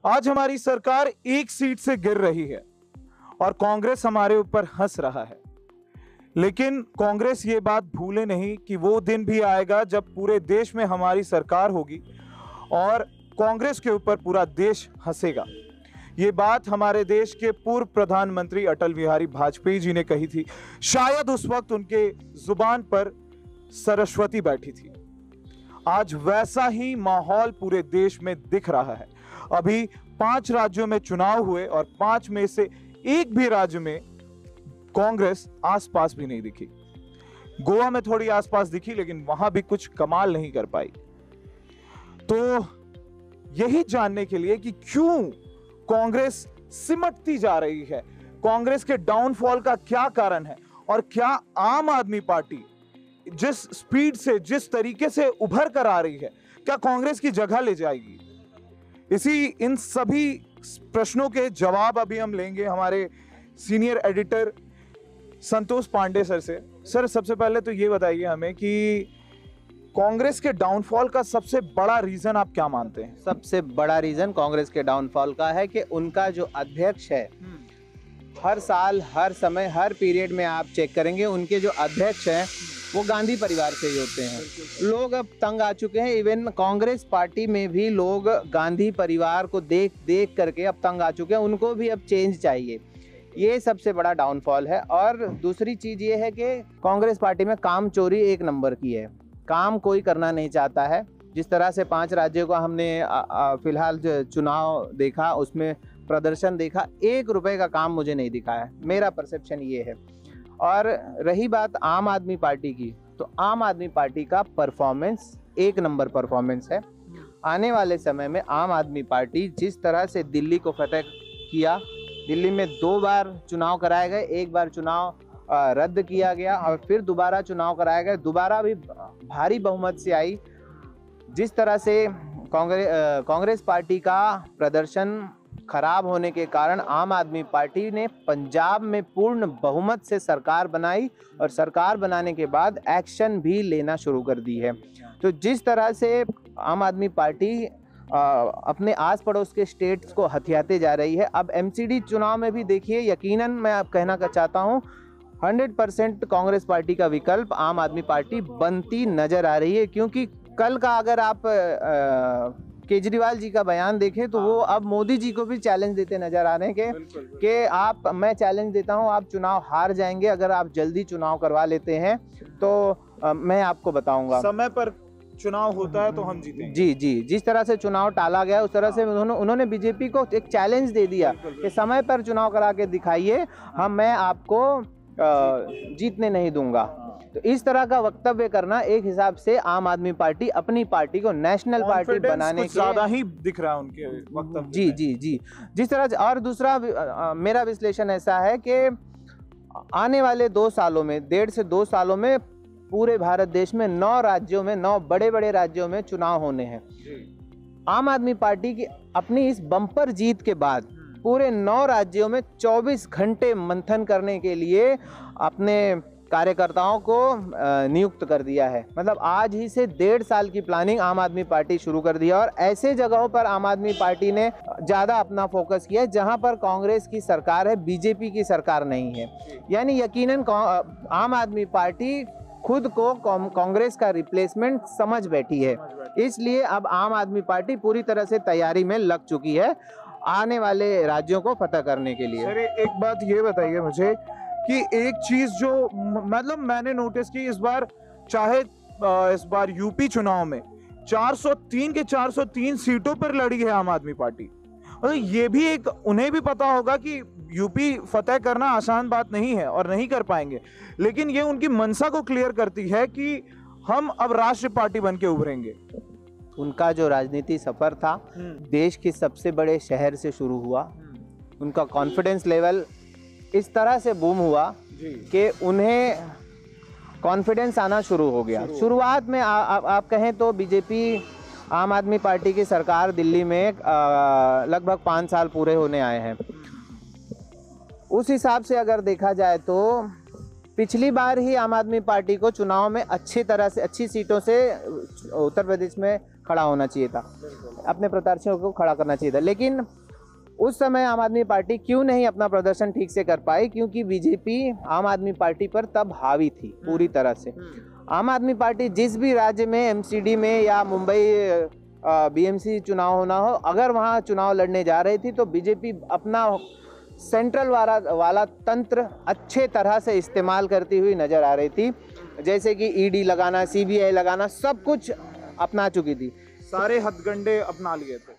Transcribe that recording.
आज हमारी सरकार एक सीट से गिर रही है और कांग्रेस हमारे ऊपर हंस रहा है। लेकिन कांग्रेस ये बात भूले नहीं कि वो दिन भी आएगा जब पूरे देश में हमारी सरकार होगी और कांग्रेस के ऊपर पूरा देश हंसेगा। ये बात हमारे देश के पूर्व प्रधानमंत्री अटल बिहारी वाजपेयी जी ने कही थी। शायद उस वक्त उनके जुबान पर सरस्वती बैठी थी। आज वैसा ही माहौल पूरे देश में दिख रहा है। अभी 5 राज्यों में चुनाव हुए और 5 में से एक भी राज्य में कांग्रेस आसपास भी नहीं दिखी। गोवा में थोड़ी आसपास दिखी, लेकिन वहां भी कुछ कमाल नहीं कर पाई। तो यही जानने के लिए कि क्यों कांग्रेस सिमटती जा रही है, कांग्रेस के डाउनफॉल का क्या कारण है और क्या आम आदमी पार्टी जिस स्पीड से, जिस तरीके से उभर कर आ रही है, क्या कांग्रेस की जगह ले जाएगी? इन सभी प्रश्नों के जवाब अभी हम लेंगे हमारे senior editor Santosh Pandey sir से। सर, सबसे पहले तो ये बताइए हमें कि कांग्रेस के डाउनफॉल का सबसे बड़ा रीजन आप क्या मानते हैं? सबसे बड़ा रीजन कांग्रेस के डाउनफॉल का है कि उनका जो अध्यक्ष है, हर साल, हर समय, हर पीरियड में आप चेक करेंगे, उनके जो अध्यक्ष हैं वो गांधी परिवार से ही होते हैं। लोग अब तंग आ चुके हैं। इवन कांग्रेस पार्टी में भी लोग गांधी परिवार को देख देख करके अब तंग आ चुके हैं। उनको भी अब चेंज चाहिए। ये सबसे बड़ा डाउनफॉल है। और दूसरी चीज ये है कि कांग्रेस पार्टी में काम चोरी एक नंबर की है। काम कोई करना नहीं चाहता है। जिस तरह से 5 राज्यों का हमने फिलहाल चुनाव देखा, उसमें प्रदर्शन देखा, 1 रुपए का काम मुझे नहीं दिखा है। मेरा परसेप्शन ये है। और रही बात आम आदमी पार्टी की, तो आम आदमी पार्टी का परफॉर्मेंस 1 नंबर परफॉर्मेंस है। आने वाले समय में आम आदमी पार्टी जिस तरह से दिल्ली को फतेह किया, दिल्ली में 2 बार चुनाव कराए गए, 1 बार चुनाव रद्द किया गया और फिर दोबारा चुनाव कराए गए, दोबारा भी भारी बहुमत से आई। जिस तरह से कांग्रेस पार्टी का प्रदर्शन खराब होने के कारण आम आदमी पार्टी ने पंजाब में पूर्ण बहुमत से सरकार बनाई और सरकार बनाने के बाद एक्शन भी लेना शुरू कर दी है। तो जिस तरह से आम आदमी पार्टी अपने आस पड़ोस के स्टेट्स को हथियाते जा रही है, अब एमसीडी चुनाव में भी देखिए, यकीनन मैं आप कहना चाहता हूँ 100% कांग्रेस पार्टी का विकल्प आम आदमी पार्टी बनती नजर आ रही है। क्योंकि कल का अगर आप केजरीवाल जी का बयान देखें तो वो अब मोदी जी को भी चैलेंज देते नजर आ रहे हैं कि मैं चैलेंज देता हूं, आप चुनाव हार जाएंगे अगर आप जल्दी चुनाव करवा लेते हैं तो मैं आपको बताऊंगा। समय पर चुनाव होता है तो हम जीतेंगे। जी, जिस तरह से चुनाव टाला गया उस तरह से उन्होंने बीजेपी को एक चैलेंज दे दिया कि समय पर चुनाव करा के दिखाइए, मैं आपको जीतने नहीं दूंगा। तो इस तरह का वक्तव्य करना एक हिसाब से आम आदमी पार्टी अपनी पार्टी को नेशनल पार्टी बनाने के ज्यादा ही दिख रहा है उनके वक्तव्य। जी जिस तरह। और दूसरा मेरा विश्लेषण ऐसा है कि आने वाले 2 सालों में, 1.5 से 2 सालों में पूरे भारत देश में 9 राज्यों में, 9 बड़े राज्यों में चुनाव होने हैं। आम आदमी पार्टी की अपनी इस बम्पर जीत के बाद पूरे 9 राज्यों में 24 घंटे मंथन करने के लिए अपने कार्यकर्ताओं को नियुक्त कर दिया है। मतलब आज ही से 1.5 साल की प्लानिंग आम आदमी पार्टी शुरू कर दिया और ऐसे जगहों पर आम आदमी पार्टी ने ज़्यादा अपना फोकस किया है जहां पर कांग्रेस की सरकार है, बीजेपी की सरकार नहीं है। यानी यकीनन आम आदमी पार्टी खुद को कांग्रेस का रिप्लेसमेंट समझ बैठी है। इसलिए अब आम आदमी पार्टी पूरी तरह से तैयारी में लग चुकी है आने वाले राज्यों को फतह करने के लिए। सर, एक बात ये बताइए मुझे कि एक चीज जो मतलब मैंने नोटिस की इस बार, चाहे इस बार यूपी चुनाव में 403 के 403 सीटों पर लड़ी है आम आदमी पार्टी। और ये भी एक, उन्हें भी पता होगा कि यूपी फतेह करना आसान बात नहीं है और नहीं कर पाएंगे, लेकिन ये उनकी मंशा को क्लियर करती है कि हम अब राष्ट्रीय पार्टी बन के उभरेंगे। उनका जो राजनीति सफर था देश के सबसे बड़े शहर से शुरू हुआ। उनका कॉन्फिडेंस लेवल इस तरह से बूम हुआ कि उन्हें कॉन्फिडेंस आना शुरू हो गया। शुरुआत में आप कहें तो बीजेपी आम आदमी पार्टी की सरकार दिल्ली में लगभग 5 साल पूरे होने आए हैं। उस हिसाब से अगर देखा जाए तो पिछली बार ही आम आदमी पार्टी को चुनाव में अच्छी तरह से अच्छी सीटों से उत्तर प्रदेश में खड़ा होना चाहिए था, अपने प्रत्याशियों को खड़ा करना चाहिए था, लेकिन उस समय आम आदमी पार्टी क्यों नहीं अपना प्रदर्शन ठीक से कर पाई? क्योंकि बीजेपी आम आदमी पार्टी पर तब हावी थी पूरी तरह से। आम आदमी पार्टी जिस भी राज्य में एमसीडी में या मुंबई बीएमसी चुनाव होना हो, अगर वहाँ चुनाव लड़ने जा रही थी तो बीजेपी अपना सेंट्रल वाला तंत्र अच्छे तरह से इस्तेमाल करती हुई नजर आ रही थी, जैसे कि ईडी लगाना, सीबीआई लगाना, सब कुछ अपना चुकी थी, सारे हथकंडे अपना लिए थे।